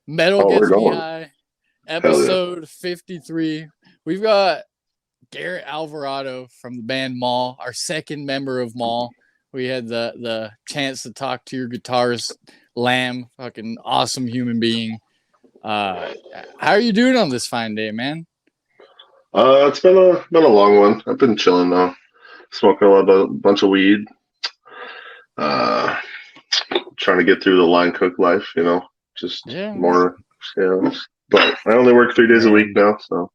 Metal Oh, we're Gets Me going. High, Hell yeah. episode 53. We've got Garrett Alvarado from the band Maul, our second member of Maul. We had the chance to talk to your guitarist, Lamb, fucking awesome human being. How are you doing on this fine day, man? It's been a long one. I've been chilling now, smoking a bunch of weed. Uh, Trying to get through the line cook life, just Yeah, more. Yeah, but I only work 3 days a week Man, now, so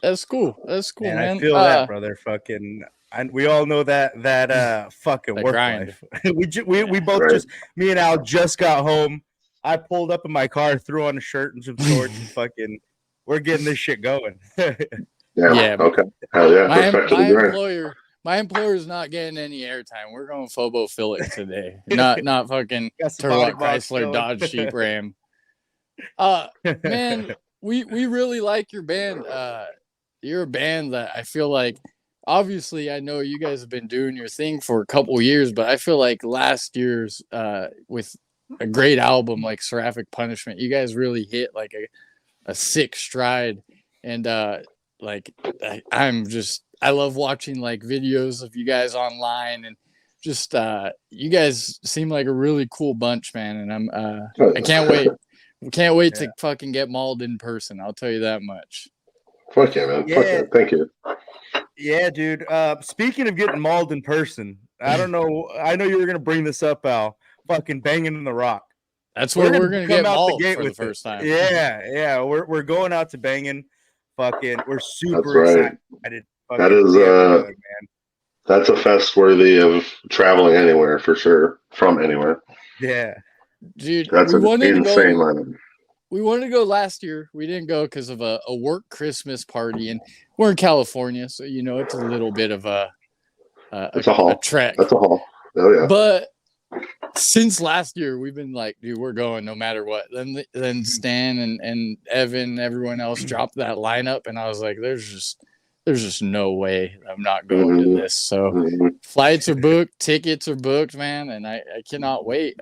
that's cool. That's cool, man, I man. feel that, brother. Fucking, and we all know that fucking The work grind. life. We Yeah. both right. just me and Al just got home. I pulled up in my car, threw on a shirt and some shorts, and fucking, we're getting this shit going. Yeah. Yeah. Okay. Hell yeah. My Respect to the my grind. employer is not getting any airtime. We're going phobophilic today. Not fucking Got some body Turlock box Chrysler going. Dodge Jeep Ram. Man, we really like your band. You're a band that I feel like, obviously I know you guys have been doing your thing for a couple years, but I feel like last year's with a great album like Seraphic Punishment, you guys really hit like a sick stride. And like I love watching like videos of you guys online, and just you guys seem like a really cool bunch, man. And I can't wait. Can't wait to fucking get mauled in person. I'll tell you that much. Fuck yeah, man. Fuck Yeah, yeah. Thank you. yeah, dude. Speaking of getting mauled in person, I don't know. I know you were gonna bring this up, Al. Fucking banging in the rock. That's where we're gonna come get out the mauled gate for the with it. first time. Yeah. We're going out to banging. Fucking, we're That's super right. excited. That Fucking, is yeah, man. that's a fest worthy of traveling anywhere for sure. From anywhere. Yeah. Dude, That's we an wanted to insane go. lineup. We wanted to go last year. We didn't go because of a work Christmas party, and we're in California, so you know it's a little bit of It's a haul. trek. That's a haul. Oh yeah. But since last year, we've been like, dude, we're going no matter what. Then Stan and Evan, everyone else dropped that lineup, and I was like, there's just no way I'm not going to this. So flights are booked, tickets are booked, man, and I cannot wait.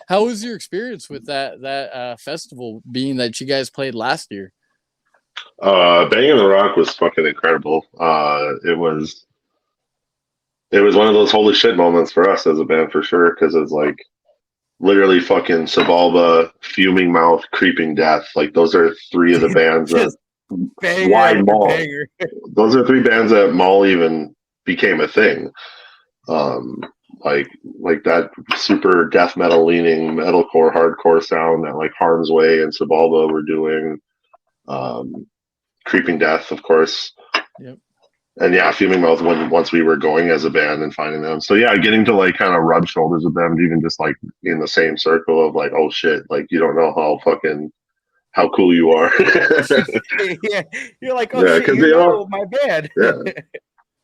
How was your experience with that festival, being that you guys played last year? Banging the Rock was fucking incredible. It was one of those holy shit moments for us as a band for sure, because it's like literally fucking Sabalba, Fuming Mouth, Creeping Death. Like those are three of the bands that why Maul. Those are three bands that Maul even became a thing. Like that super death metal leaning metalcore hardcore sound that like Harm's Way and Sabalba were doing. Creeping Death, of course. Yep. And yeah, Fuming Mouth once we were going as a band and finding them. So yeah, getting to like kind of rub shoulders with them, even just like in the same circle of like, oh shit, like you don't know how cool you are. Yeah, you're like, oh shit, you know my band. Yeah.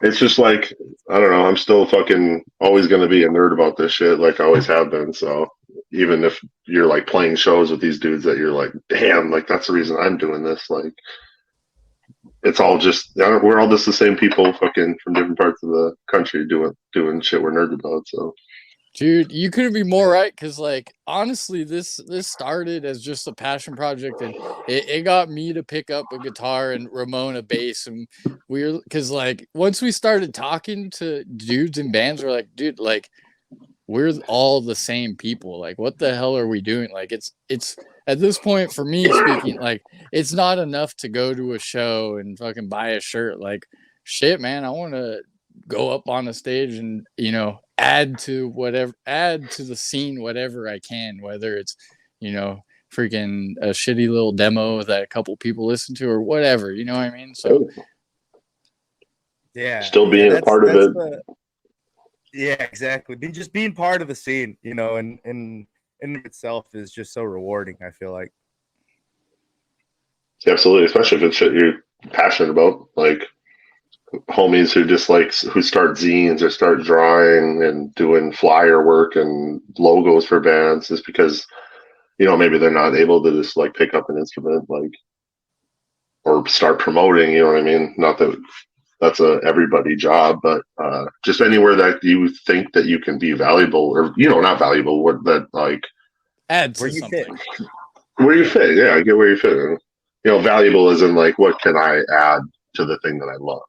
It's just like, I don't know, I'm still fucking always gonna be a nerd about this shit, like I always have been. So even if you're like playing shows with these dudes that you're like, damn, like that's the reason I'm doing this, like it's all just we're all just the same people fucking from different parts of the country doing shit we're nerds about. So dude, you couldn't be more right, because like honestly this started as just a passion project, and it got me to pick up a guitar and Ramon a bass, and because like once we started talking to dudes in bands, we're like, dude, like we're all the same people, like what the hell are we doing? Like it's at this point, for me speaking, like it's not enough to go to a show and fucking buy a shirt. Like shit, man, I want to go up on a stage and add to the scene whatever I can, whether it's freaking a shitty little demo that a couple people listen to or whatever, you know what I mean? So yeah, still being a part of it. Yeah, exactly. Just being part of the scene, and in itself is just so rewarding, I feel like. Absolutely, especially if it's shit you're passionate about, like homies who start zines or start drawing and doing flyer work and logos for bands, is because maybe they're not able to just like pick up an instrument, like, or start promoting, you know what I mean? Not that that's a everybody job, but just anywhere that you think that you can be valuable, or not valuable, that like add to something. where you fit. Yeah, I get where you fit. You know, valuable is in like what can I add to the thing that I love.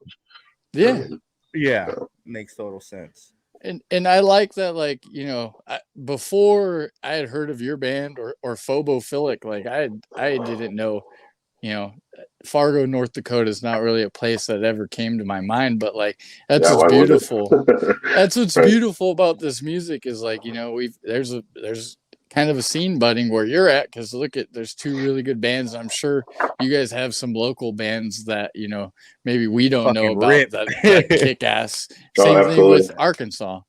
Yeah. Yeah, So, makes total sense. And I like that, like, you know, before I had heard of your band or Phobophilic, like I didn't know, you know, Fargo, North Dakota is not really a place that ever came to my mind, but like that's yeah, what's why would beautiful. it? That's what's Right. beautiful about this music is like, you know, there's kind of a scene budding where you're at, because look at, there's two really good bands. I'm sure you guys have some local bands that, you know, maybe we don't know Fucking about rip. that kick ass. Oh, Same thing with absolutely. Arkansas.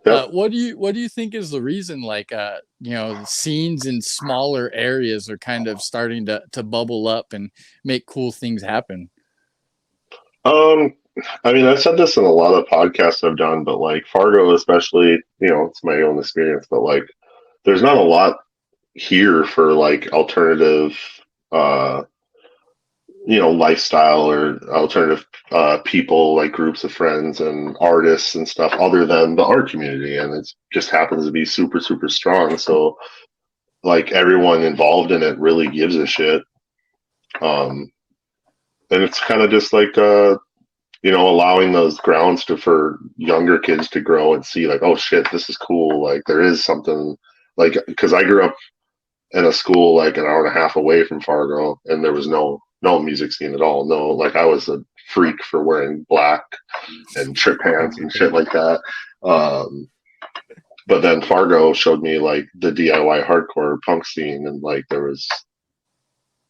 Yep. What do you think is the reason, like, you know, the scenes in smaller areas are kind of starting to bubble up and make cool things happen? Um, I mean, I've said this in a lot of podcasts I've done, but like Fargo, especially, you know, it's my own experience, but like, there's not a lot here for like alternative, uh, you know, lifestyle or alternative people, like groups of friends and artists and stuff, other than the art community, and it just happens to be super super strong. So like everyone involved in it really gives a shit, um, and it's kind of just like you know, allowing those grounds to for younger kids to grow and see like, oh shit, this is cool. Like there is something like because I grew up in a school like an hour and a half away from Fargo, and there was no music scene at all. No, like I was a freak for wearing black and trip pants and shit like that. Um, but then Fargo showed me like the DIY hardcore punk scene, and like there was,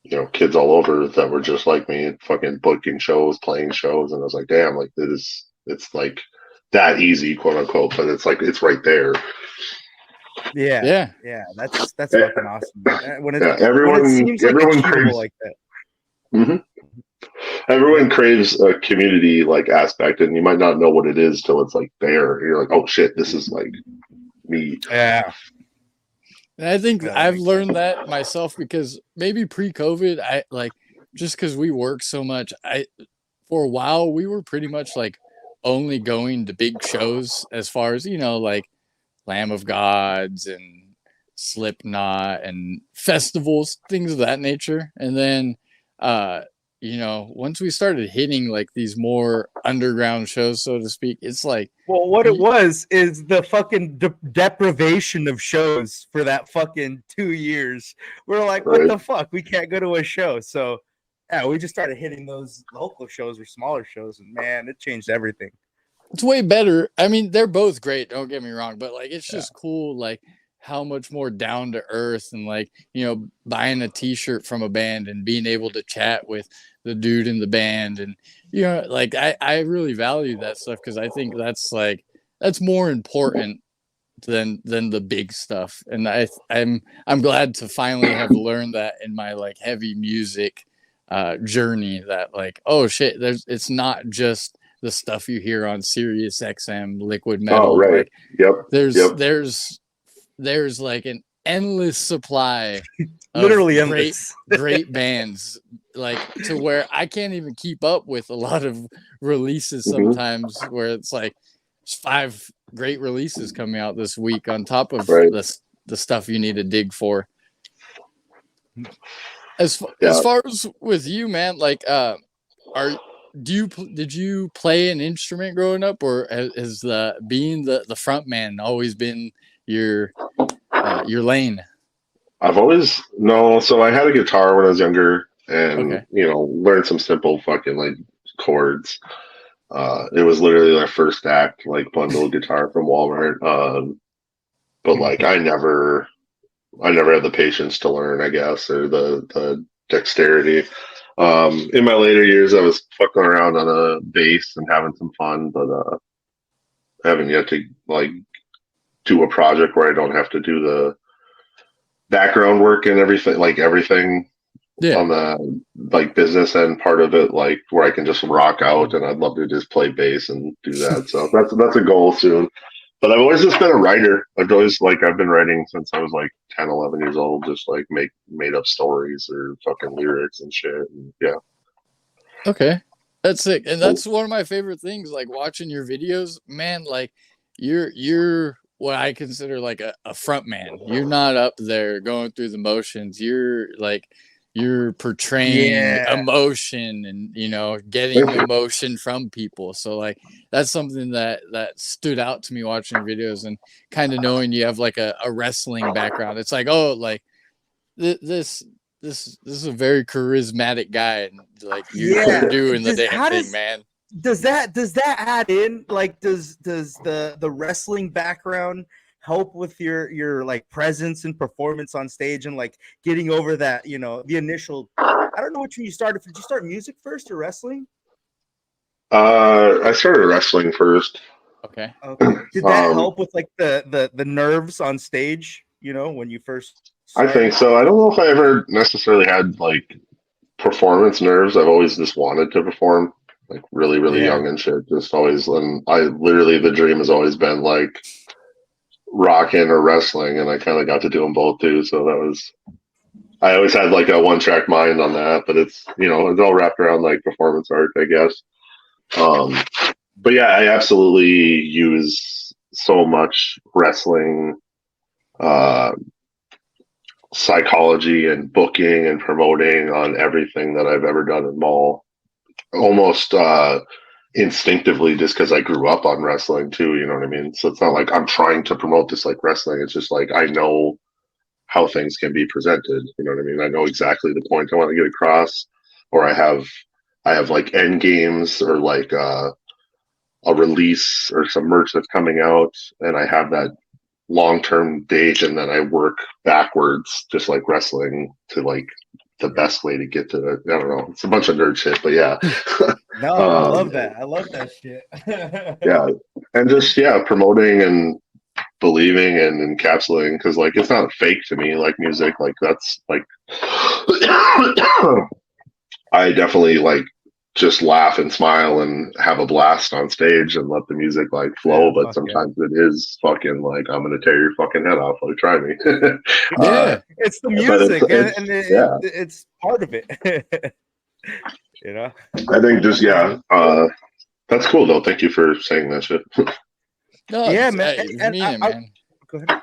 you know, kids all over that were just like me, fucking booking shows, playing shows, and I was like, damn, like it's like that easy, quote unquote, but it's like it's right there. Yeah, Yeah. yeah, that's Yeah, fucking awesome, dude. yeah, When it seems like everyone achievable craves. like that. Mhm. Everyone craves a community like aspect, and you might not know what it is till it's like there. You're like, oh shit, this is like me. Yeah, And I think that I've makes sense. learned that myself, because maybe pre-COVID, I like, just because we work so much, I for a while we were pretty much like only going to big shows, as far as, you know, like Lamb of Gods and Slipknot and festivals, things of that nature. And then, uh, you know, once we started hitting like these more underground shows, so to speak, it's like, Well, what it y- was is the fucking deprivation of shows for that fucking 2 years. We're like, what Right? the fuck? We can't go to a show. So, yeah, we just started hitting those local shows or smaller shows, and man, it changed everything. it's way better. I mean, they're both great, don't get me wrong, but like it's Yeah. just cool, like how much more down to earth, and like, you know, buying a t-shirt from a band and being able to chat with the dude in the band. And, you know, like I really value that stuff, because I think that's like, that's more important than the big stuff. And I'm glad to finally have learned that in my like heavy music journey, that like, oh shit, there's, it's not just the stuff you hear on Sirius XM liquid Oh, metal. right. Like Yep. there's Yep. there's there's like an endless supply of Literally great endless. great bands, like to where I can't even keep up with a lot of releases Hmm. sometimes, where it's like there's 5 great releases coming out this week on top of Right. the stuff you need to dig for. As Yeah. far as with you, man, like are did you play an instrument growing up, or has the being the front man always been your lane? I've always no. So I had a guitar when I was younger, and Okay. you know, learned some simple fucking like chords. It was literally my first act, like bundle guitar from Walmart. But like I never had the patience to learn, I guess, or the dexterity. In my later years, I was fucking around on a bass and having some fun, but I haven't yet to like do a project where I don't have to do the background work and everything, like everything Yeah. on the like business end part of it, like where I can just rock out. And I'd love to just play bass and do that. So that's a goal soon. But I've always just been a writer. I've been writing since I was like 10, 11 years old, just like made up stories or fucking lyrics and shit. And yeah. Okay. That's sick. And that's one of my favorite things, like watching your videos, man. Like you're what I consider like a front man. You're not up there going through the motions. You're portraying Yeah. emotion and getting emotion from people. So like that's something that stood out to me watching your videos, and kind of knowing you have like a wrestling background. It's like, oh, like this is a very charismatic guy, and like you're doing the damn thing, man. Does that add in, like, does the wrestling background help with your like presence and performance on stage, and like getting over that, the initial, I don't know which one you started. Did you start music first or wrestling? I started wrestling first. Okay. Did that help with like the nerves on stage, when you first started? I think so. I don't know if I ever necessarily had like performance nerves. I've always just wanted to perform, like really, really young and shit. Just always, and I literally, the dream has always been like rocking or wrestling, and I kind of got to do them both too. So that was, I always had like a one track mind on that, but it's, it's all wrapped around like performance art, I guess. But yeah, I absolutely use so much wrestling, psychology and booking and promoting on everything that I've ever done in Maul. Almost instinctively, just because I grew up on wrestling too, you know what I mean? So it's not like I'm trying to promote this like wrestling. It's just like I know how things can be presented. You know what I mean? I know exactly the point I want to get across, or I have like end games, or like a release or some merch that's coming out, and I have that long-term date, and then I work backwards, just like wrestling, to like the best way to get to it. I don't know. It's a bunch of nerd shit, but yeah. No, I love that. I love that shit. Yeah. And just, promoting and believing and encapsulating, because like it's not fake to me, like music, like that's like I definitely like just laugh and smile and have a blast on stage and let the music like flow, but sometimes it is fucking like, I'm gonna tear your fucking head off, like try me. It's the music, it's part of it. I think just that's cool though. Thank you for saying that shit. No, yeah, man. Man. Go ahead.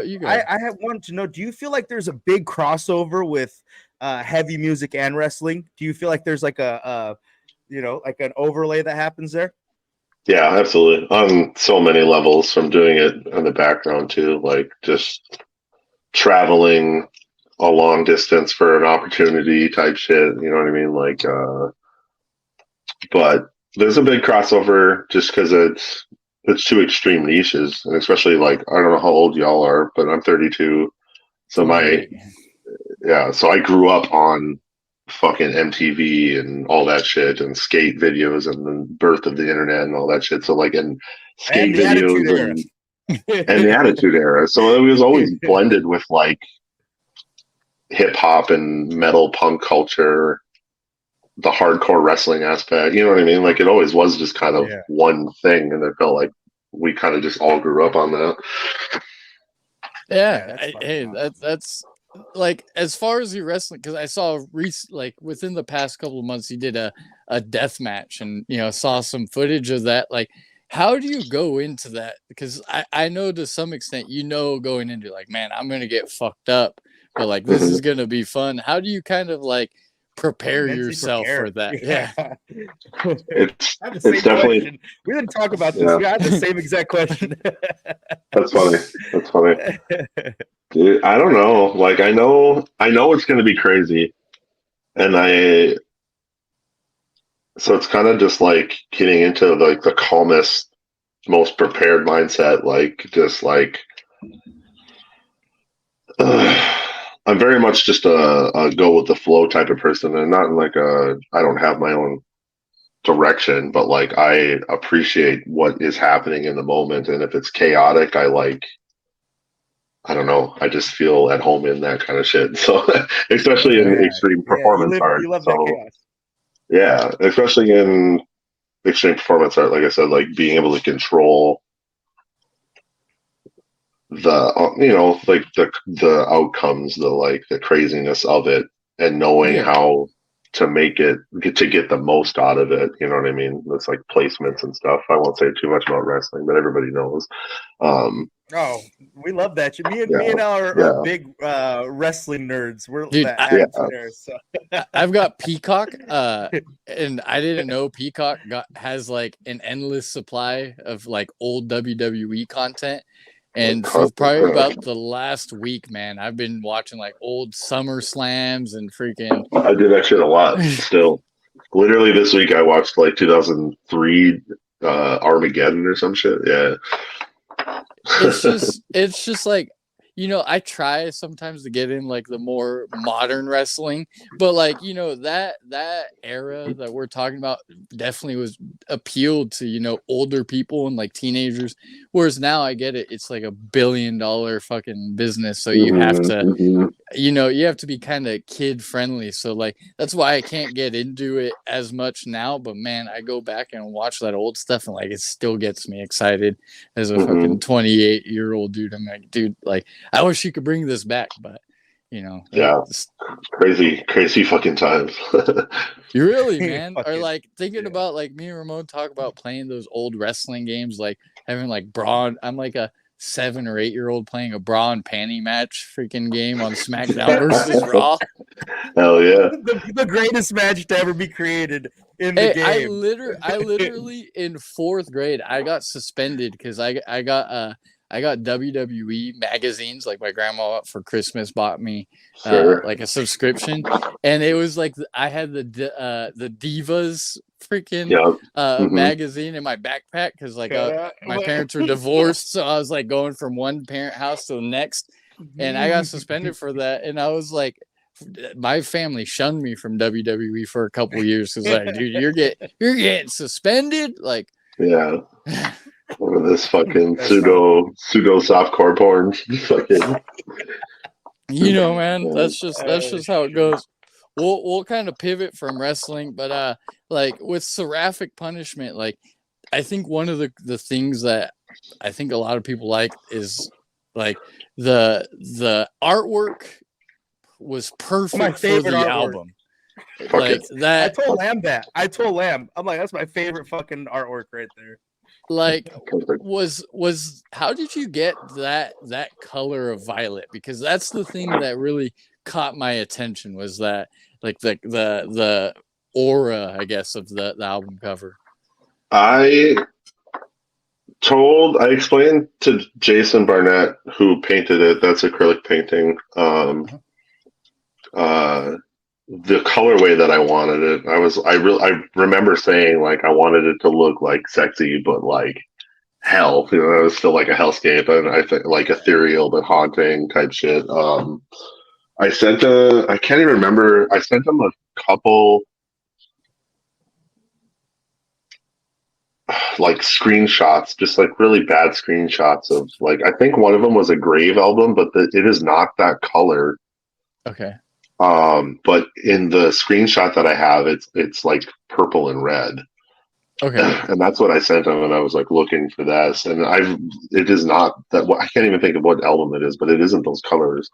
You go. I have wanted to know, do you feel like there's a big crossover with heavy music and wrestling? Do you feel like there's like like an overlay that happens there? Yeah, absolutely. On so many levels, from doing it in the background too, like just traveling a long distance for an opportunity type shit. You know what I mean? Like, but there's a big crossover just because it's two extreme niches, and especially like, I don't know how old y'all are, but I'm 32. So so I grew up on fucking MTV and all that shit, and skate videos, and the birth of the internet and all that shit. So like, in skate videos and the Attitude Era. So it was always blended with like hip hop and metal punk culture, the hardcore wrestling aspect. You know what I mean? Like it always was just kind of one thing, and it felt like we kind of just all grew up on that. Yeah, that's like, as far as your wrestling, because I saw like within the past couple of months you did a death match, and saw some footage of that. Like, how do you go into that? Because I know to some extent, going into like, man, I'm gonna get fucked up, but like this is gonna be fun. How do you kind of like prepare yourself for that? Yeah. It's definitely question. We didn't talk about this. We had the same exact question. That's funny. Dude, I don't know. Like I know it's gonna be crazy. And so it's kind of just like getting into like the calmest, most prepared mindset, like just like I'm very much just a go with the flow type of person, and not in like I don't have my own direction, but like I appreciate what is happening in the moment, and if it's chaotic, I don't know, I just feel at home in that kind of shit. So especially in extreme performance art. You love that chaos. Yeah, especially in extreme performance art, like I said, like being able to control the like the outcomes, the craziness of it, and knowing how to make it to get the most out of it. You know what I mean? It's like placements and stuff. I won't say too much about wrestling, but everybody knows. Oh, we love that. Me Yeah, and our yeah. are big wrestling nerds. We're Dude, the attitude era. So I've got Peacock, and I didn't know Peacock has like an endless supply of like old WWE content. And for probably about the last week, man, I've been watching like old Summer Slams and freaking. I do that shit a lot still. Literally this week I watched like 2003 Armageddon or some shit. Yeah. It's just like, you know, I try sometimes to get in like the more modern wrestling, but like, you know, that era that we're talking about definitely was appealed to, you know, older people and like teenagers. Whereas now I get it, it's like $1 billion fucking business. So you have to, you know, you have to be kind of kid friendly. So like, that's why I can't get into it as much now, but man, I go back and watch that old stuff and like, it still gets me excited as a fucking 28-year-old dude. I'm like, dude, like, I wish you could bring this back, but you know, yeah, crazy fucking times. You really, man, are like thinking about like me and Ramon talk about playing those old wrestling games, like having like brawn. I'm like a 7 or 8-year-old playing a bra and panty match freaking game on SmackDown versus Raw. Hell yeah, the greatest match to ever be created in the game. I literally in 4th grade, I got suspended because I got WWE magazines. Like my grandma for Christmas bought me like a subscription, and it was like I had the Divas freaking magazine in my backpack because like my parents were divorced, so I was like going from one parent house to the next, and I got suspended for that, and I was like. My family shunned me from WWE for a couple of years because like, dude, you're getting suspended. Like, yeah. Over this fucking pseudo softcore porn. Fucking. You know, man, that's just how it goes. We'll kind of pivot from wrestling, but like with seraphic punishment, like I think one of the things that I think a lot of people like is like the artwork was perfect for the album. Like that. I told Lamb, I'm like, that's my favorite fucking artwork right there. Like was how did you get that color of violet? Because that's the thing that really caught my attention was that like the aura, I guess, of the album cover. I explained to Jason Barnett, who painted it, that's acrylic painting, the colorway that I wanted it. I remember saying like I wanted it to look like sexy, but like hell. You know, it was still like a hellscape, and I think like ethereal but haunting type shit. I can't even remember. I sent him a couple like screenshots, just like really bad screenshots of like I think one of them was a Grave album, but it is not that color. Okay. But in the screenshot that I have, it's like purple and red. Okay. And that's what I sent him, and I was like looking for this, and it is not that. I can't even think of what album it is, but it isn't those colors.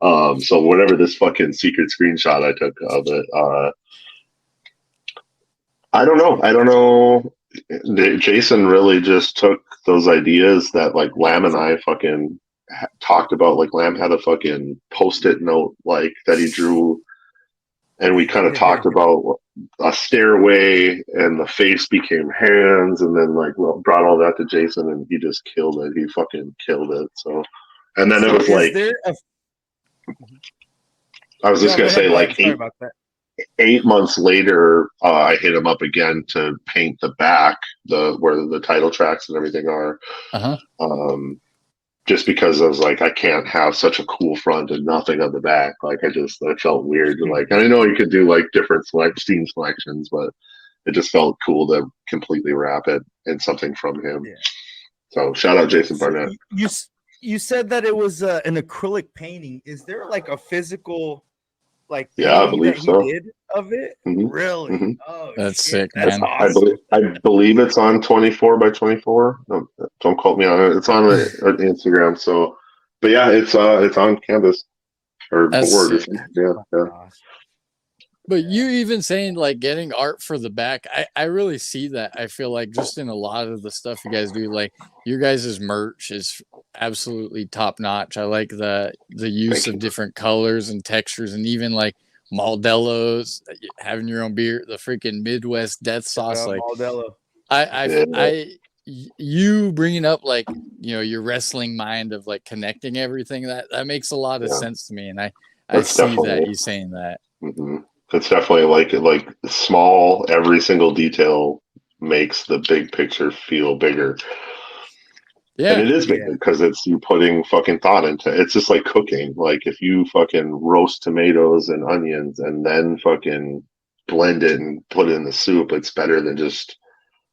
So whatever this fucking secret screenshot I took of it, I don't know. Jason really just took those ideas that like Lamb and I fucking talked about. Like Lamb had a fucking post-it note like that he drew, and we kind of talked about a stairway, and the face became hands, and then like brought all that to Jason, and he just killed it. He fucking killed it. So, and then it was like, I was just gonna say like 8 months later, I hit him up again to paint the back, where the title tracks and everything are. Just because I was like, I can't have such a cool front and nothing on the back. Like I felt weird. Like, and I know you could do like different scene selections, but it just felt cool to completely wrap it in something from him. Yeah. So shout out Jason Barnett. You said that it was an acrylic painting. Is there like a physical like I believe that so. he did of it? Really? Mm-hmm. Oh, that's shit. sick, man. That's awesome. I believe it's on 24 by 24. Don't quote me on it. It's on Instagram. So, but yeah, it's on canvas or board. Yeah. But you even saying like getting art for the back, I really see that. I feel like just in a lot of the stuff you guys do, like your guys' merch is absolutely top notch. I like the use Thank of you. different colors and textures, and even like Maldelos, having your own beer, the freaking Midwest Death Sauce. Like Modelo. Yeah. you bringing up like your wrestling mind of like connecting everything that makes a lot of Yeah. sense to me, and I That's see that definitely. you saying that. hmm It's definitely like small. Every single detail makes the big picture feel bigger, and Yeah. it is Yeah. bigger because it's you putting fucking thought into it. It's just like cooking. Like if you fucking roast tomatoes and onions and then fucking blend it and put it in the soup, it's better than just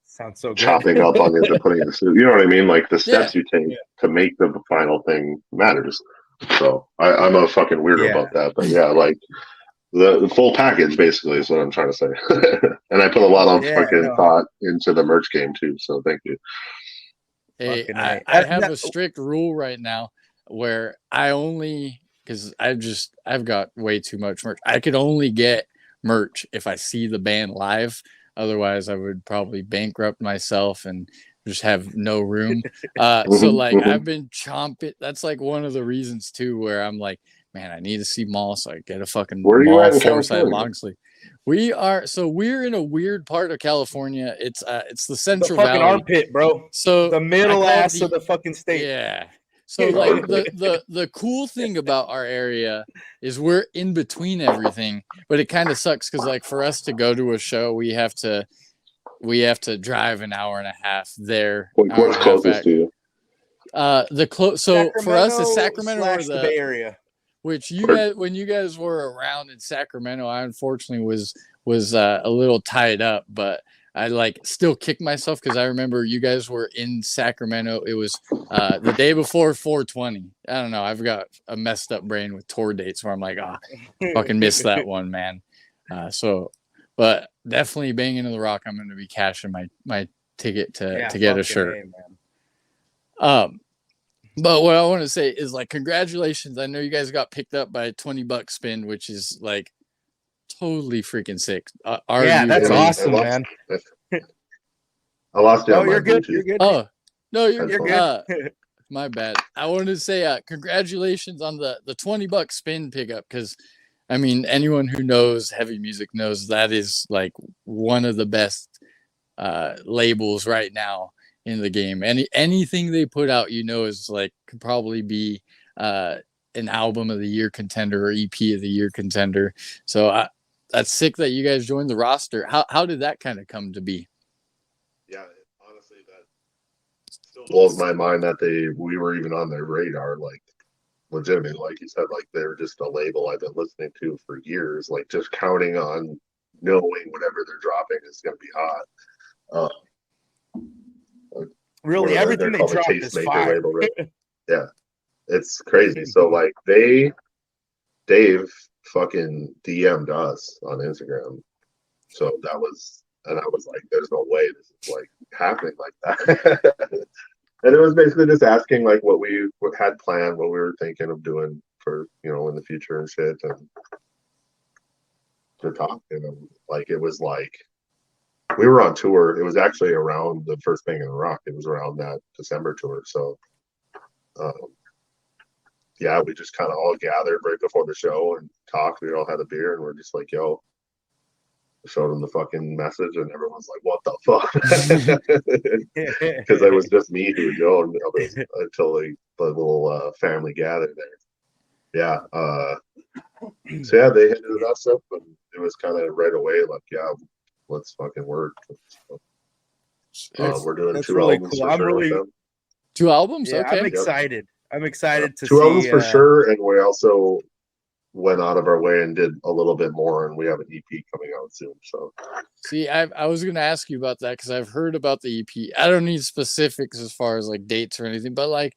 Sounds so good. chopping up onions and putting it in the soup. You know what I mean? Like the Yeah. steps you take Yeah. to make the final thing matters. So I'm a fucking weirdo Yeah. about that, but yeah, like the full package basically is what I'm trying to say. And I put a lot of Yeah. fucking No. thought into the merch game too. So thank you. Hey, Fucking I, A. I have a strict rule right now where I only because I've got way too much merch. I could only get merch if I see the band live. Otherwise, I would probably bankrupt myself and just have no room. So hmm like hmm I've been chomping. That's like one of the reasons too, where I'm like, man, I need to see Maul, so I get a fucking Where are you Maul at in four side California? long sleeve. We're in a weird part of California. It's the The Central fucking Valley. armpit, bro. So The I middle call it ass of the the fucking state. yeah. So like the cool thing about our area is we're in between everything, but it kind of sucks because like for us to go to a show, we have to drive an hour and a half there, Like hour and what's a half closest back. to you? So for us, it's Sacramento Sacramento or / the Bay Area. which you Where, guys when you guys were around in Sacramento, I unfortunately was a little tied up, but I like still kicked myself because I remember you guys were in Sacramento. It was the day before 420. I don't know. I've got a messed up brain with tour dates where I'm like, fucking missed that one, man. But definitely banging in the rock. I'm going to be cashing my ticket Yeah, to get a fucking shirt. A, man. Um, but what I want to say is like, congratulations. I know you guys got picked up by a $20 spin, which is like totally freaking sick. Yeah, that's Arguably. I awesome, lost man. I lost you No, on my you're good. You're Bluetooth good. Oh, no, You're headphones. good. my bad. I wanted to say congratulations on the $20 spin pickup because I mean anyone who knows heavy music knows that is like one of the best labels right now in the game. Anything they put out, is like could probably be an album of the year contender or EP of the year contender. So that's sick that you guys joined the roster. How did that kind of come to be? Yeah, honestly, that still blows my mind that we were even on their radar. Like legitimate, like you said, like they're just a label I've been listening to for years. Like just counting on knowing whatever they're dropping is going to be hot. Really, They're everything they called a drop is tastemaker fire. label, right? Yeah, it's crazy. So like Dave fucking DM'd us on Instagram. So that was, and I was like, there's no way this is like happening like that. And it was basically just asking like what we had planned, what we were thinking of doing for, in the future and shit. And to talk to them, like, it was like, we were on tour. It was actually around the first Bang in the Rock. It was around that December tour. So, um, yeah, we just kind of all gathered right before the show and talked. We all had a beer and we're just like, yo, showed them the fucking message and everyone's like, what the fuck? Because it was just me who would go until the little family gathered there. Yeah. So yeah, they hit us up and it was kind of right away like, yeah, let's fucking work. We're doing That's 2 really albums cool. for I'm sure with really, them. 2 albums? yeah, I'm Okay. Yep. excited. I'm excited to 2 albums see. for sure, and we also went out of our way and did a little bit more, and we have an EP coming out soon. So, See, I was going to ask you about that because I've heard about the EP. I don't need specifics as far as like dates or anything, but like,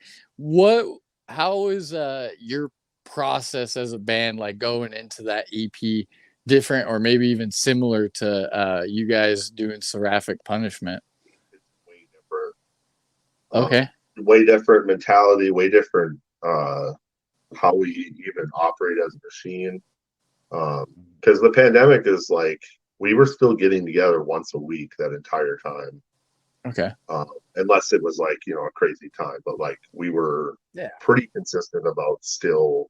how is your process as a band like going into that EP different or maybe even similar to you guys doing Seraphic Punishment? it's way different. Okay. Way different mentality, way different how we even operate as a machine. because the pandemic is like we were still getting together once a week that entire time. Okay. Unless it was like, you know, a crazy time, but like we were pretty consistent about still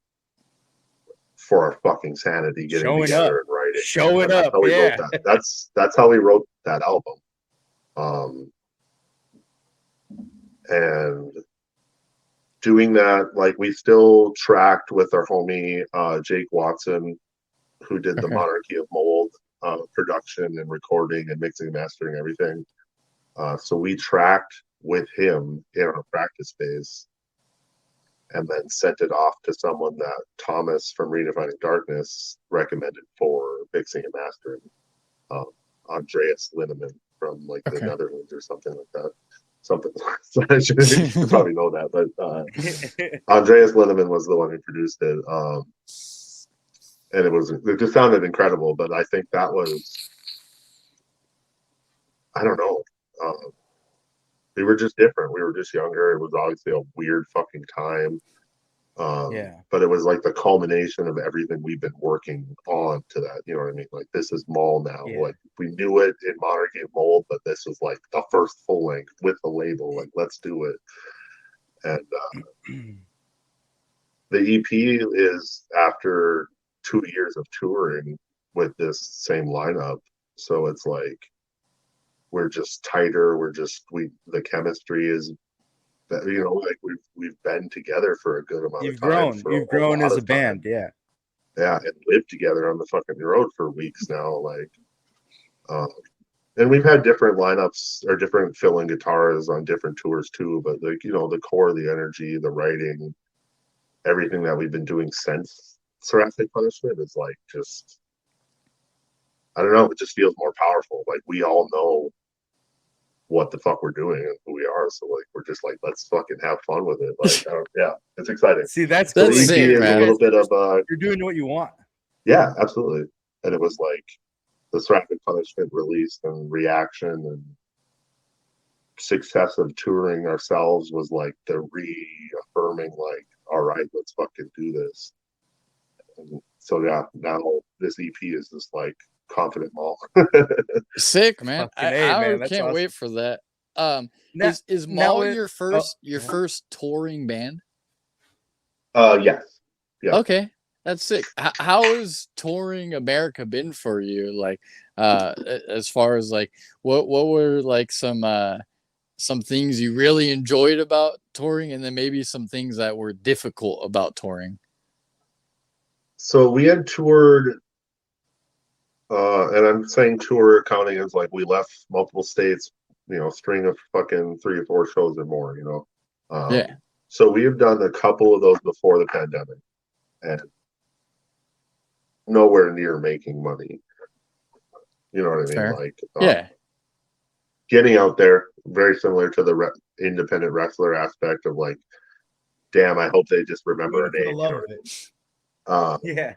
for our fucking sanity getting Showing together up. and writing. Showing that's up, how we yeah. wrote that. That's how we wrote that album. And doing that, like we still tracked with our homie Jake Watson, who did the Monarchy of Mold production and recording and mixing and mastering everything. So we tracked with him in our practice space and then sent it off to someone that Thomas from Redefining Darkness recommended for mixing and mastering. Andreas Linneman from like the Netherlands or something like that. Something. So you should probably know that, but Andreas Linneman was the one who produced it. And it just sounded incredible, but I think that was, I don't know. We were just different. We were just younger. It was obviously a weird fucking time. But it was like the culmination of everything we've been working on to that. You know what I mean? Like this is Maul now. Yeah. Like we knew it in Monarchy of Mold, but this was like the first full length with the label. Like let's do it. And the EP is after 2 years of touring with this same lineup. So it's like we're just tighter. The chemistry is, you know, like we've been together for a good amount of time. You've grown as a band, yeah, and lived together on the fucking road for weeks now. Like, and we've had different lineups or different fill-in guitars on different tours too. But like, you know, the core, the energy, the writing, everything that we've been doing since Thoracic Punishment is like just, I don't know, it just feels more powerful. Like we all know what the fuck we're doing and who we are, so like we're just like, let's fucking have fun with it. Like yeah, it's exciting. See, that's cool. The EP is a little bit of you're doing what you want. Yeah, absolutely. And it was like the Thoracic Punishment release and reaction and success of touring ourselves was like the reaffirming, like, all right, let's fucking do this. And so yeah, now this EP is just like confident Maul. Sick, man. I can't awesome. wait for that. Is Maul your first touring band? Yes. Yeah. Okay, that's sick. How has touring America been for you? Like, as far as like, what were like some things you really enjoyed about touring, and then maybe some things that were difficult about touring? So we had toured, and I'm saying tour accounting is like we left multiple states, you know, string of fucking 3 or 4 shows or more, you know. Yeah. So we have done a couple of those before the pandemic, and nowhere near making money. You know what I mean? Fair. Like, yeah, getting out there, very similar to the independent wrestler aspect of like, damn, I hope they just remember our name. The love of it. Yeah.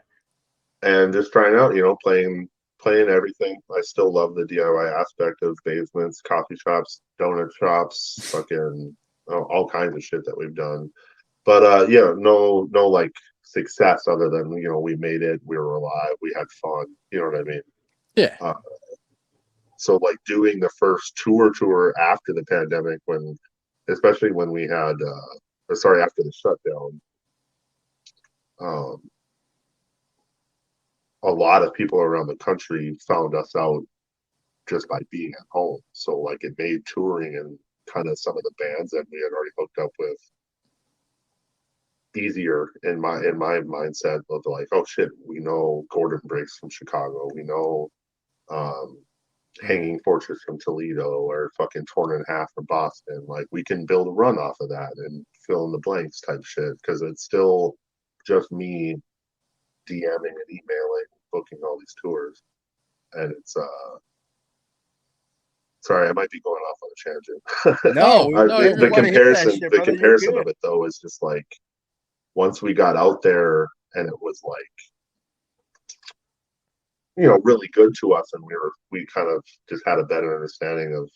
And just trying out, you know, playing everything. I still love the DIY aspect of basements, coffee shops, donut shops, fucking all kinds of shit that we've done. But yeah, no like success other than, you know, we made it, we were alive, we had fun. You know what I mean? Yeah. So like doing the first tour after the pandemic, especially when we had, after the shutdown, a lot of people around the country found us out just by being at home. So like it made touring and kind of some of the bands that we had already hooked up with easier in my mindset of like, oh shit, we know Gordon Briggs from Chicago, we know Hanging Fortress from Toledo, or fucking Torn in Half from Boston. Like we can build a run off of that and fill in the blanks type shit, because it's still just me DMing and emailing, booking all these tours. And it's sorry, I might be going off on a tangent. The comparison of it though is just like, once we got out there and it was like, you know, really good to us, and we kind of just had a better understanding of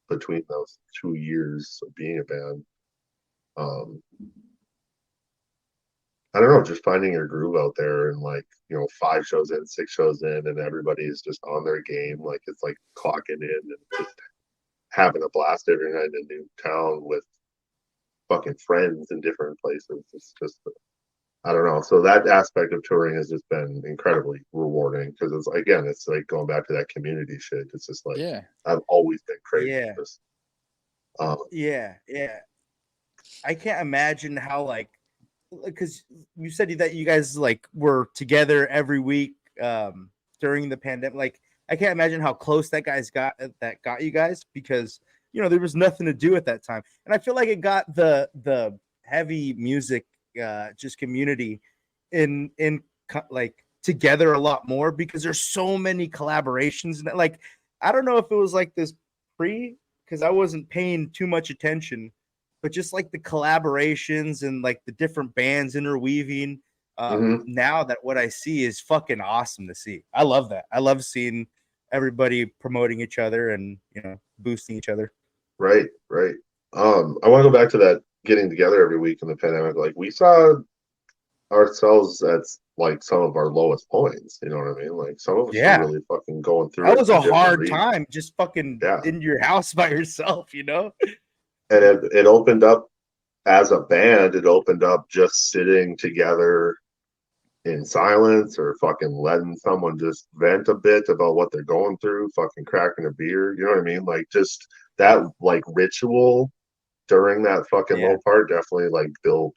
between those 2 years of being a band. I don't know, just finding your groove out there and like, 5 shows in, 6 shows in, and everybody's just on their game. Like it's like clocking in and just having a blast every night in a new town with fucking friends in different places. It's just, I don't know. So that aspect of touring has just been incredibly rewarding because it's like going back to that community shit. It's just like, Yeah. I've always been crazy Yeah. for this. Yeah. I can't imagine how, like, because you said that you guys like were together every week during the pandemic. Like, I can't imagine how close that got you guys, because there was nothing to do at that time, and I feel like it got the heavy music just community in like together a lot more, because there's so many collaborations. And like, I don't know if it was like this because I wasn't paying too much attention, but just like the collaborations and like the different bands interweaving. Now that what I see is fucking awesome to see. I love that. I love seeing everybody promoting each other and boosting each other. Right. I want to go back to that getting together every week in the pandemic. Like we saw ourselves at like some of our lowest points. You know what I mean? Like some of us were really fucking going through. That was a hard time, just fucking in your house by yourself, And it opened up as a band. It opened up just sitting together in silence or fucking letting someone just vent a bit about what they're going through, fucking cracking a beer. You know what I mean? Like just that like ritual during that fucking low part definitely like built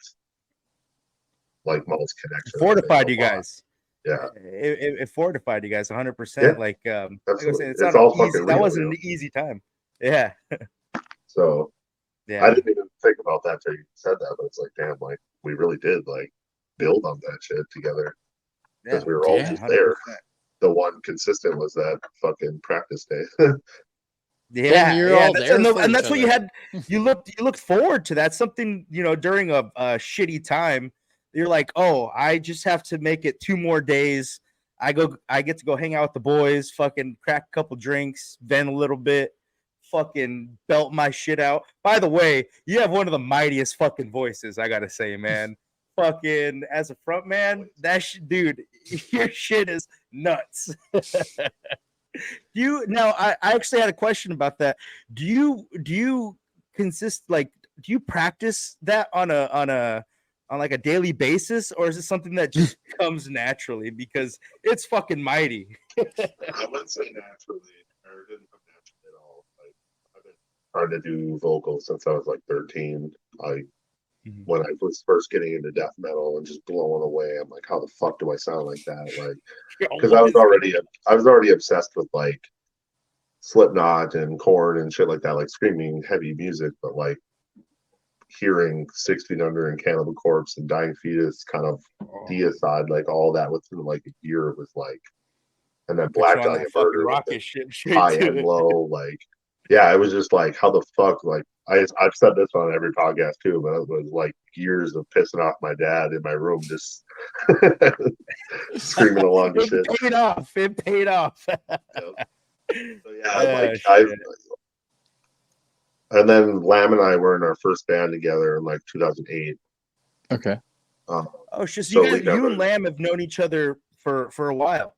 like Maul's connection. Fortified you guys. Yeah. It fortified you guys 100%. Like, like I said, it's all easy. That wasn't an easy time. Yeah. So I didn't even think about that till you said that, but it's like, damn, like we really did like build on that shit together because we were all just 100%. There. The one consistent was that fucking practice day. Yeah, and that's what you had. You looked forward to that. Something during a shitty time, you're like, oh, I just have to make it 2 more days. I get to go hang out with the boys, fucking crack a couple drinks, vent a little bit, fucking belt my shit out. By the way, you have one of the mightiest fucking voices, I gotta say, man. Fucking as a front man, dude, your shit is nuts. I actually had a question about that. Do you practice that on like a daily basis, or is it something that just comes naturally because it's fucking mighty? I wouldn't say naturally, or it didn't come naturally at all. Like I've been trying to do vocals since I was like 13. When I was first getting into death metal and just blowing away, I'm like, how the fuck do I sound like that? Like, because I was already obsessed with like Slipknot and Korn and shit like that, like screaming heavy music, but like hearing 6 Feet Under and Cannibal Corpse and Dying Fetus kind of deicide, like all that within like a year was like, and then Black Dahlia Murder, rocket ship, high and low, like. Yeah, it was just like, how the fuck, like, I've said this on every podcast too, but it was like years of pissing off my dad in my room, just screaming along to shit. It paid off. So yeah, and then Lamb and I were in our first band together in like 2008. Okay. Shit. So you and Lamb have known each other for a while.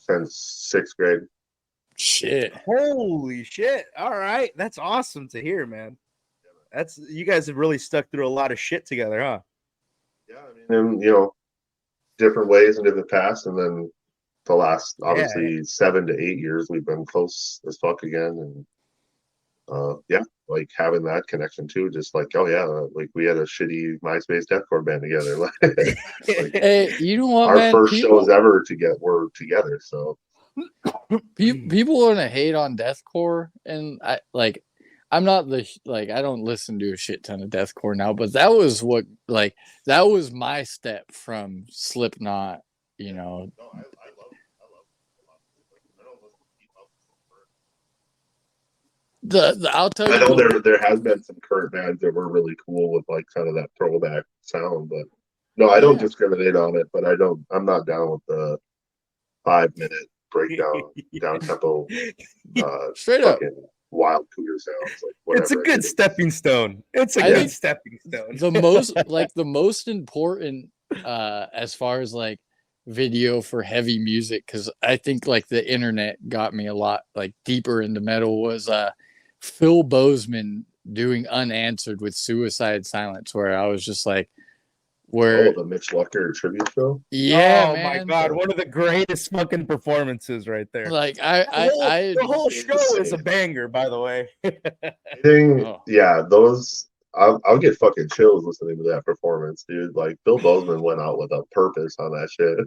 Since 6th grade. Shit. Holy shit. All right. That's awesome to hear, man. You guys have really stuck through a lot of shit together, huh? Yeah, I mean, and, different ways and different paths, and then the last obviously 7 to 8 years we've been close as fuck again, and like having that connection too, just like, oh yeah, like we had a shitty MySpace deathcore band together. Like, hey, you know what, our man? first shows ever were together, so. People want to hate on deathcore, and I'm not I don't listen to a shit ton of deathcore now, but that was that was my step from Slipknot, No, I'll tell you. I know there has been some current bands that were really cool with like kind of that throwback sound, but no, I don't discriminate on it, but I'm not down with the 5-minute breakdown, down tempo, straight up wild cougar sounds. Like whatever. It's a good stepping stone. It's a good stepping stone. The most important as far as like video for heavy music, because I think like the internet got me a lot like deeper into metal, was Phil Bozeman doing Unanswered with Suicide Silence, where I was just like, where the Mitch Lucker tribute show. yeah, Oh my man. god, one of the greatest fucking performances right there. Like The whole It's show is a insane. banger, by the way. Anything, Oh. yeah, those I'll get fucking chills listening to that performance, dude. Like Bill Bozeman went out with a purpose on that shit.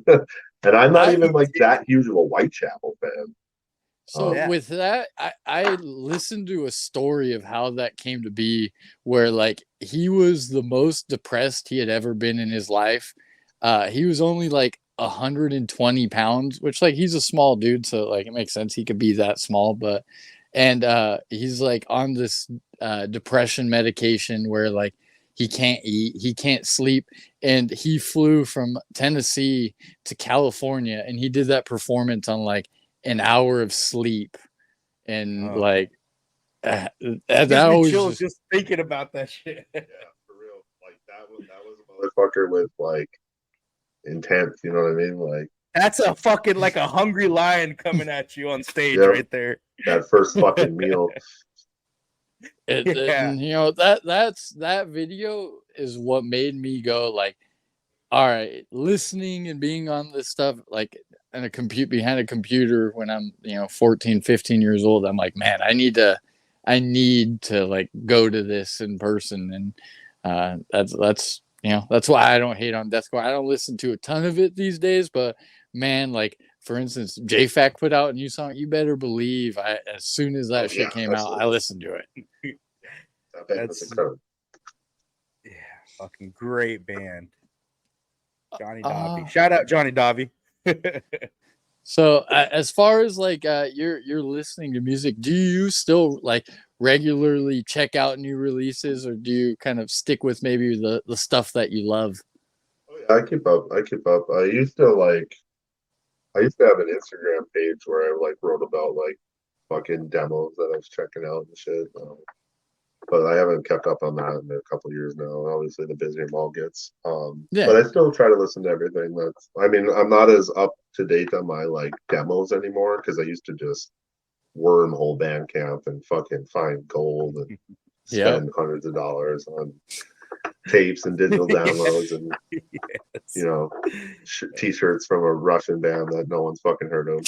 And I'm not even like that huge of a Whitechapel fan. So Yeah. with that, I listened to a story of how that came to be, where like he was the most depressed he had ever been in his life. He was only like 120 pounds, which like he's a small dude, so like it makes sense he could be that small. But and he's like on this depression medication where like he can't eat, he can't sleep, and he flew from Tennessee to California, and he did that performance on like an hour of sleep, and like that Gives me always chills just thinking about that shit. Yeah, for real. Like that was a motherfucker with like intent, you know what I mean? Like That's a fucking like a hungry lion coming at you on stage Yep. right there. that first fucking meal. Yeah. you know, that video is what made me go like, all right, listening and being on this stuff like in a compute behind a computer when I'm 14 15 years old, I'm like, man, I need to like go to this in person. And that's that's why I don't hate on deathcore. I don't listen to a ton of it these days, but man, like for instance, JFAC put out a new song. You better believe as soon as that shit came out, I listened to it. That's incredible. Yeah, fucking great band. Johnny Davi. Shout out Johnny Davi. So as far as like you're listening to music, do you still like regularly check out new releases, or do you kind of stick with maybe the stuff that you love? Oh, yeah, I keep up. I used to have an Instagram page where I like wrote about like fucking demos that I was checking out and shit. But I haven't kept up on that in a couple of years now. Obviously, the busier Maul gets. Yeah. But I still try to listen to everything. I'm not as up to date on my like demos anymore because I used to just wormhole Bandcamp and fucking find gold and spend hundreds of dollars on tapes and digital downloads and t-shirts from a Russian band that no one's fucking heard of.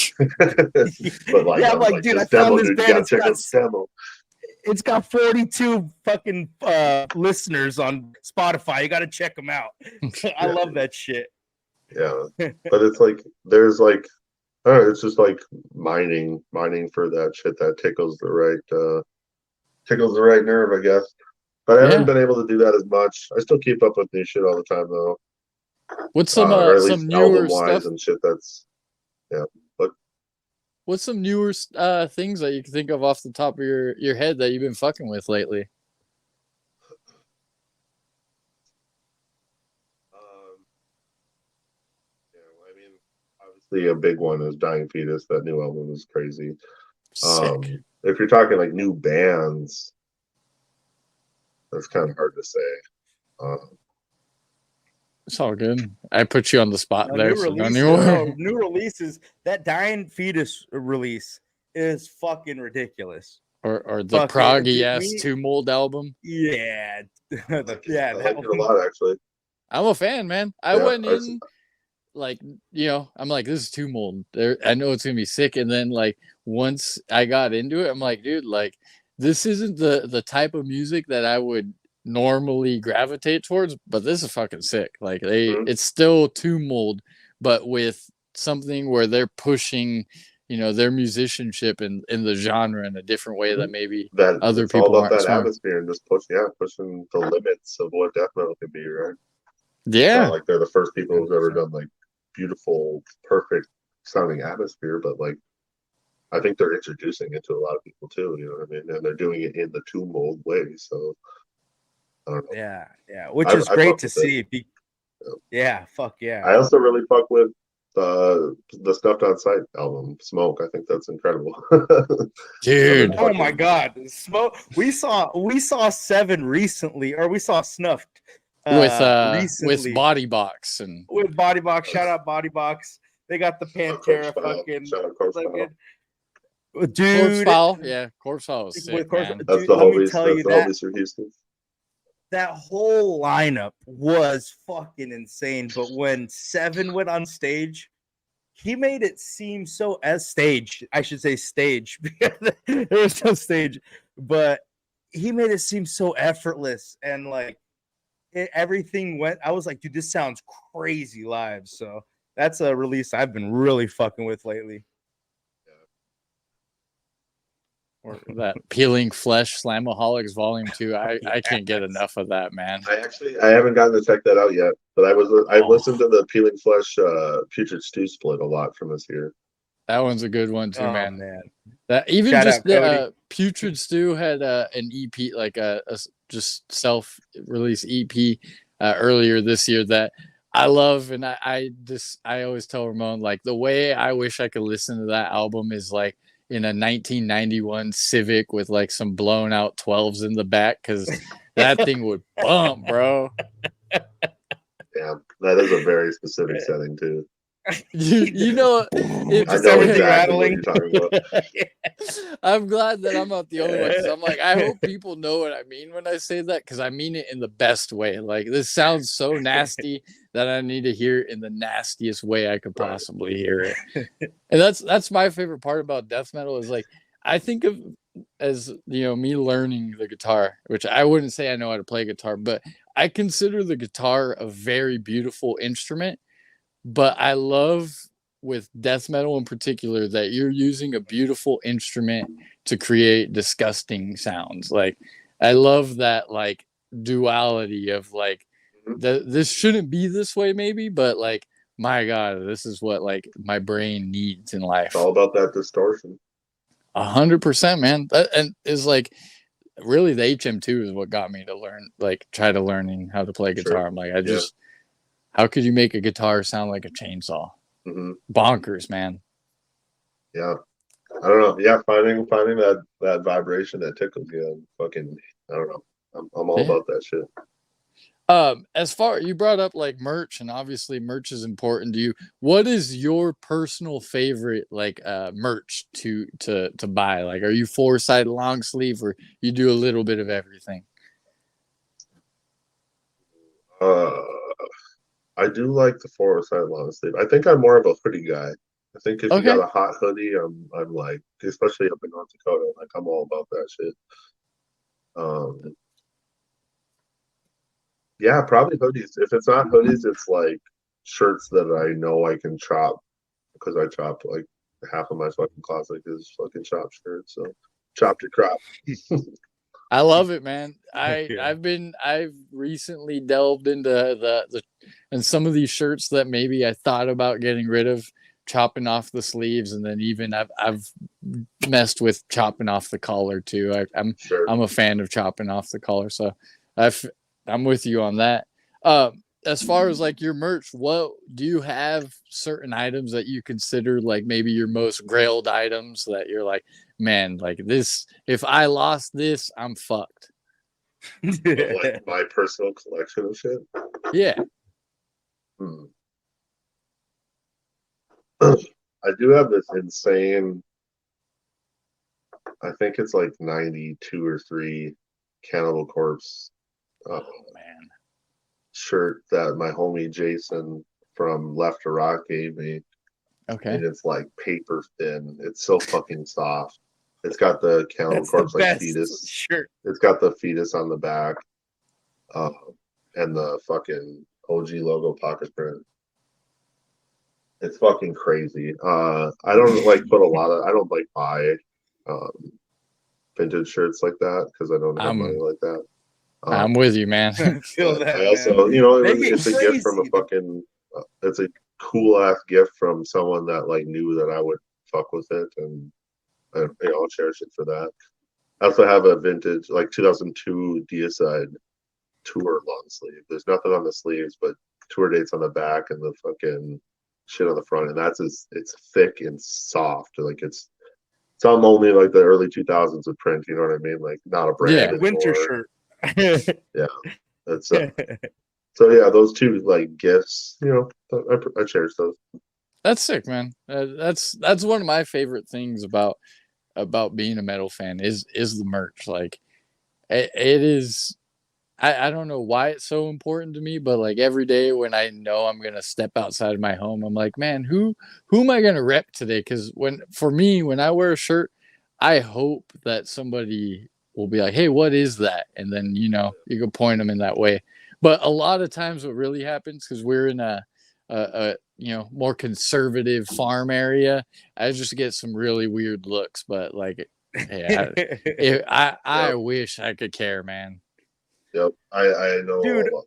But like, yeah, I'm like, dude, I found this band. It's got 42 fucking listeners on Spotify. You got to check them out. I love that shit. Yeah, but it's like there's like, I don't know, it's just like mining for that shit that tickles the right nerve, I guess. But I haven't been able to do that as much. I still keep up with new shit all the time though. What's some newer stuff and shit? That's What's some newer things that you can think of off the top of your head that you've been fucking with lately? I mean, obviously a big one is Dying Fetus. That new album is crazy. Sick. If you're talking like new bands, that's kind of hard to say. It's all good. I put you on the spot there. New releases. That Dying Fetus release is fucking ridiculous. Or the proggy ass Two Mold album. Yeah, I like it a lot actually. I'm a fan, man. I went in like I'm like, this is Two Mold. I know it's gonna be sick. And then like once I got into it, I'm like, dude, like this isn't the type of music that I would normally gravitate towards, but this is fucking sick. Like it's still Two Mold, but with something where they're pushing their musicianship in the genre in a different way that maybe other people all about aren't that atmosphere and just pushing the limits of what death metal can be, right? Yeah, it's not like they're the first people who've ever done like beautiful, perfect sounding atmosphere, but like I think they're introducing it to a lot of people too, you know what I mean? And they're doing it in the Two Mold way, so I don't know. Yeah, which is great to see. Yeah, fuck yeah. I also really fuck with the Stuffed on Sight album, Smoke. I think that's incredible. Dude. Oh my god. Smoke. We saw Seven recently, or we saw Snuffed recently Body Box and with Body Box. Shout out Body Box. They got the Pantera fucking Corpse dude. Foul. Yeah, Corpse Foul was sick, man. That's the let me homies. tell That's you the that homies from Houston. that whole lineup was fucking insane. But when Seven went on stage, he made it seem so as stage. I should say stage because there was no stage, but he made it seem so effortless and like everything went. I was like, dude, this sounds crazy live. So that's a release I've been really fucking with lately. Or that Peeling Flesh Slamaholics Volume 2. I can't get enough of that, man. I haven't gotten to check that out yet, but I listened to the Peeling Flesh Putrid Stew split a lot from this year. That one's a good one too, Oh, man. man. That even Shout just out, Cody. Putrid Stew had an EP, like a just self-release EP earlier this year that I love, and I always tell Ramon, like, the way I wish I could listen to that album is like in a 1991 Civic with like some blown out 12s in the back, because that thing would bump, bro. Yeah, that is a very specific setting too. You know, I know exactly what you're talking about. I'm glad that I'm not the only one, because I'm like, I hope people know what I mean when I say that, because I mean it in the best way. Like, this sounds so nasty that I need to hear it in the nastiest way I could possibly hear it. And that's my favorite part about death metal is, like, I think of as, you know, me learning the guitar, which I wouldn't say I know how to play guitar, but I consider the guitar a very beautiful instrument. But I love with death metal in particular that you're using a beautiful instrument to create disgusting sounds. Like, I love that, like, duality of like, this shouldn't be this way maybe, but like, my God, this is what like my brain needs in life. It's all about that distortion. 100%, man. And is like, really the HM2 is what got me to try to learning how to play guitar. Sure. I'm like, how could you make a guitar sound like a chainsaw? Mm-hmm. Bonkers, man. Yeah, I don't know. Yeah, finding that vibration that tickles you. Fucking, I don't know. I'm all about that shit. As far, you brought up like merch, and obviously merch is important to you. What is your personal favorite like merch to buy? Like, are you 4-sided long sleeve, or you do a little bit of everything? I do like the 4-sided long sleeve. I think I'm more of a hoodie guy. I think if you got a hot hoodie, I'm like, especially up in North Dakota, like I'm all about that shit. Yeah, probably hoodies. If it's not hoodies, it's like shirts that I know I can chop, because I chop like half of my fucking closet is fucking chop shirts. So chop your crop. I love it, man. I've recently delved into the and some of these shirts that maybe I thought about getting rid of, chopping off the sleeves, and then even I've messed with chopping off the collar too. I'm a fan of chopping off the collar, so I'm with you on that. As far as like your merch, what do you have certain items that you consider like maybe your most grailed items that you're like, man, like this, if I lost this, I'm fucked? Like my personal collection of shit? Yeah. I do have this insane, I think it's like 92 or 3 Cannibal Corpse man, shirt that my homie Jason from Left to Rock gave me. Okay. And it's like paper thin. It's so fucking soft. It's got the Cannibal Corpse like fetus. Shirt. It's got the fetus on the back, and the fucking OG logo pocket print. It's fucking crazy. I don't like I don't like buy vintage shirts like that because I don't have money like that. I'm with you, man. I also, you know, it's a gift from a fucking. It's a cool ass gift from someone that like knew that I would fuck with it, and I'll cherish it for that. I also have a vintage like 2002 Deicide tour long sleeve. There's nothing on the sleeves, but tour dates on the back and the fucking shit on the front, and it's thick and soft. Like it's some only like the early 2000s of print. You know what I mean? Like not a brand. Winter shirt. Yeah, that's So yeah, those two like gifts, I cherish those. That's sick, man. That's one of my favorite things about being a metal fan is the merch. Like it is. I don't know why it's so important to me, but like every day when I know I'm gonna step outside of my home, I'm like, man, who am I gonna rep today? Because for me, when I wear a shirt, I hope that somebody will be like, hey, what is that? And then you can point them in that way. But a lot of times, what really happens because we're in a more conservative farm area, I just get some really weird looks. But like, hey, I Yep, wish I could care, man. yep. I know all Dude, about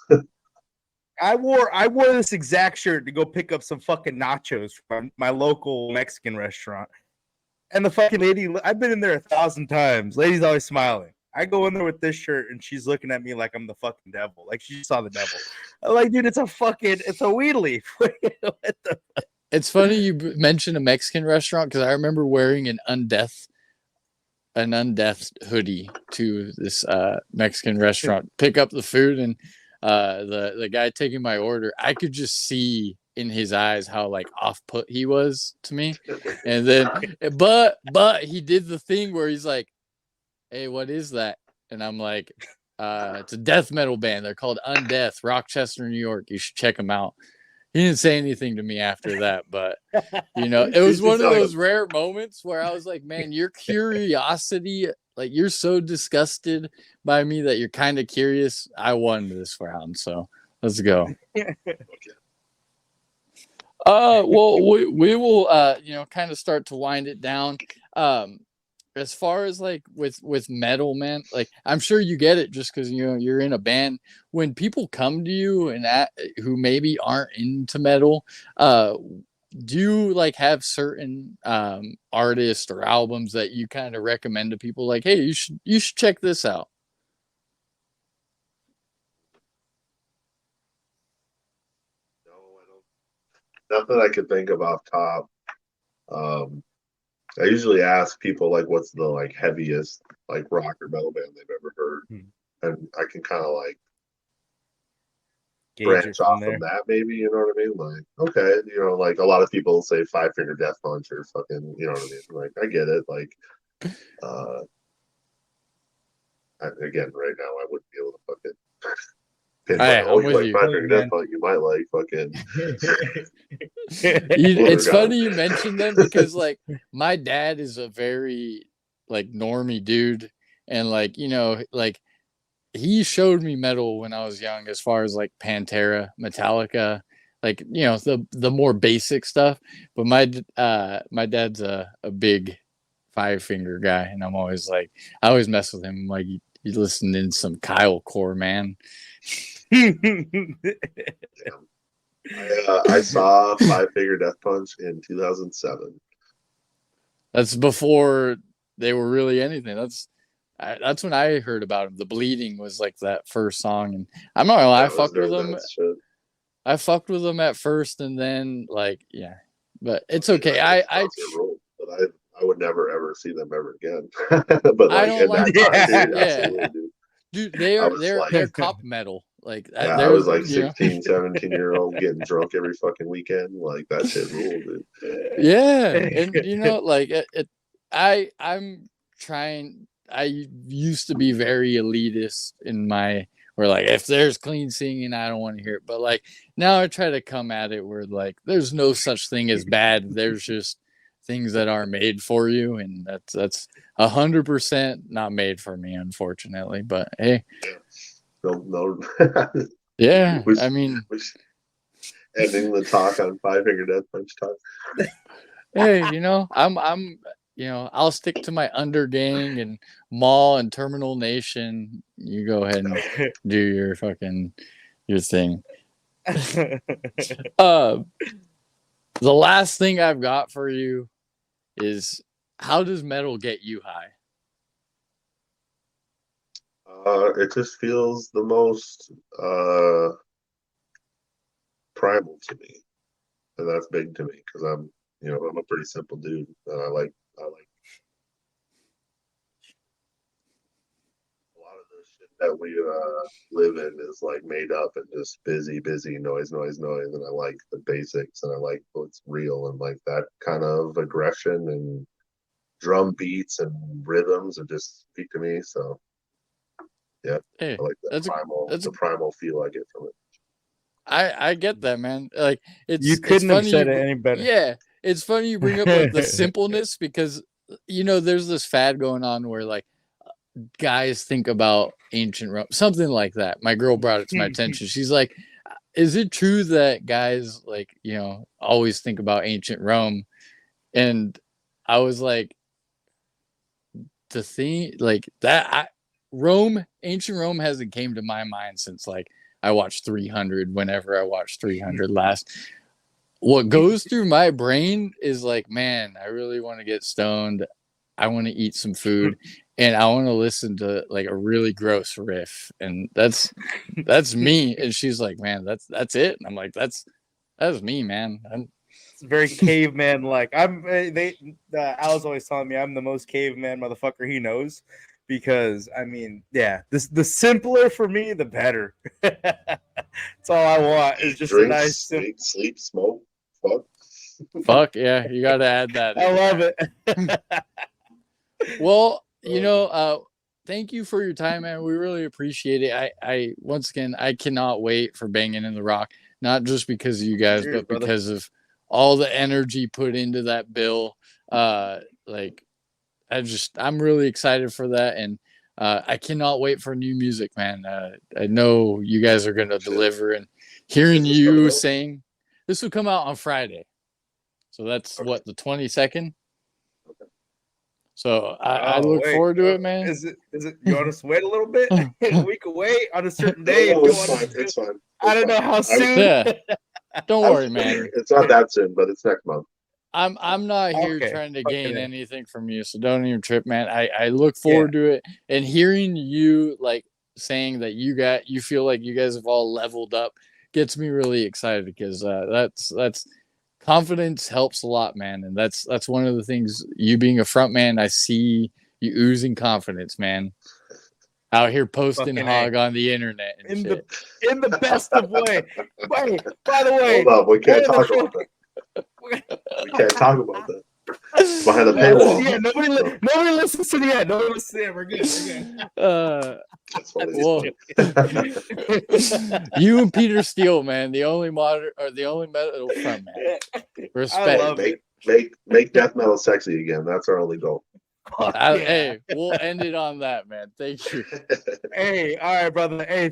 that. I wore this exact shirt to go pick up some fucking nachos from my local Mexican restaurant. And the fucking lady, I've been in there 1,000 times. Lady's always smiling. I go in there with this shirt and she's looking at me like I'm the fucking devil. Like she saw the devil. I'm like, dude, it's a weed leaf. What the? It's funny you mentioned a Mexican restaurant because I remember wearing an undeath hoodie to this Mexican restaurant, pick up the food, and the guy taking my order, I could just see in his eyes how like off put he was to me. And then but he did the thing where he's like, hey, what is that? And I'm like, it's a death metal band. They're called Undeath, Rochester, New York. You should check them out. He didn't say anything to me after that, but it was one of those rare moments where I was like, man, your curiosity, like you're so disgusted by me that you're kind of curious. I won this round, so let's go. Well, we will kind of start to wind it down. As far as like with metal, man, like I'm sure you get it just because you're in a band. When people come to you and who maybe aren't into metal, do you like have certain artists or albums that you kind of recommend to people? Like, hey, you should check this out. No, I don't. Nothing I could think of off top. Um, I usually ask people like, what's the like heaviest like rock or metal band they've ever heard, and I can kind of like Gauge it branch from off there. from that. Maybe you know what I mean? Like, okay, like a lot of people say Five Finger Death Punch or fucking, you know what I mean? Like, I get it. Like, uh, again, right now I wouldn't be able to fucking pinpoint. Hey, Oh, I'm you with like you. Five Hey, Finger Death man. Punch? You might like fucking It's Blueberry. funny you mentioned them because like my dad is a very like normie dude, and like like he showed me metal when I was young as far as like Pantera, Metallica, like the more basic stuff. But my dad's a big Five Finger guy, and I'm always like I always mess with him. I'm like you listening to some Kyle core, man. I saw Five Finger Death Punch in 2007. That's before they were really anything. That's when I heard about him. The Bleeding was like that first song, and I'm not gonna lie, I That was fucked with during them. that shit. I fucked with them at first, and then like yeah, but it's I mean, okay. it's concert rules, but I would never ever see them ever again. But I like don't in like that time Yeah. period, yeah, absolutely, dude. dude. I was They're like, cop metal. Like yeah, I they're was like 16, 17-year old getting drunk every fucking weekend. Like that shit ruled, dude. yeah, and like I'm trying. I used to be very elitist in my where like if there's clean singing, I don't want to hear it. But like now I try to come at it where like there's no such thing as bad. There's just things that are made for you, and that's 100% not made for me, unfortunately. But hey, Yeah. No, yeah, we, I mean, we ending the talk on Five Finger Death Punch talk. hey, I'm I'll stick to my Undergang and Maul and Terminal Nation. You go ahead and do your fucking your thing. Uh, the last thing I've got for you is how does metal get you high? It just feels the most primal to me, and that's big to me because I'm a pretty simple dude, and I like a lot of the shit that we live in is like made up and just busy, noise, and I like the basics and I like what's real and like that kind of aggression and drum beats and rhythms are just speak to me. So yeah, Hey, I like that that's the primal feel I get from it. I get that, man. Like You it's couldn't have funny said it any better. yeah, it's funny you bring up like the simpleness because there's this fad going on where like guys think about ancient Rome, something like that. My girl brought it to my attention. She's like, "Is it true that guys like always think about ancient Rome?" And I was like, "The thing like that, ancient Rome hasn't came to my mind since like I watched 300. Whenever I watched 300 last, what goes through my brain is like, man, I really want to get stoned. I want to eat some food and I want to listen to like a really gross riff. And that's me. And she's like, man, that's it. And I'm like, that's me, man. It's very caveman like. Al's always telling me I'm the most caveman motherfucker he knows, because I mean, yeah, the simpler for me, the better. That's all I want is just Drink, a nice sleep, smoke, fuck yeah, you got to add that. I love it. Well, thank you for your time, man. We really appreciate it. I once again, I cannot wait for Banging in the Rock, not just because of you guys, Cheers, but brother. because of all the energy put into that bill. Like I'm really excited for that, and I cannot wait for new music, man. I know you guys are gonna deliver, and hearing you saying this will come out on Friday, so that's what, the 22nd. So I look forward to it, man. Is it? You want us to wait a little bit? We could wait on a certain day. No, if you it's want fine. us to. It's fine. I don't know how soon. Yeah, don't worry, man. It's not that soon, but it's next month. I'm not here Okay, trying to okay gain then. anything from you, so don't even trip, man. I look forward to it, and hearing you like saying that you feel like you guys have all leveled up gets me really excited, because that's confidence helps a lot, man, and that's one of the things. You being a front man, I see you oozing confidence, man. Out here posting Fucking hog on the internet and shit. in the best of way. By the way, Hold up, we can't one of talk the about that. We can't talk about that. It's behind the paywall. Yeah, nobody listens to the end. Nobody listens to the end. We're good. That's funny. Well, you and Peter Steele, man, the only metal front man. Respect. I love it. Make death metal sexy again. That's our only goal. Yeah. Hey, we'll end it on that, man. Thank you. Hey, all right, brother. Hey,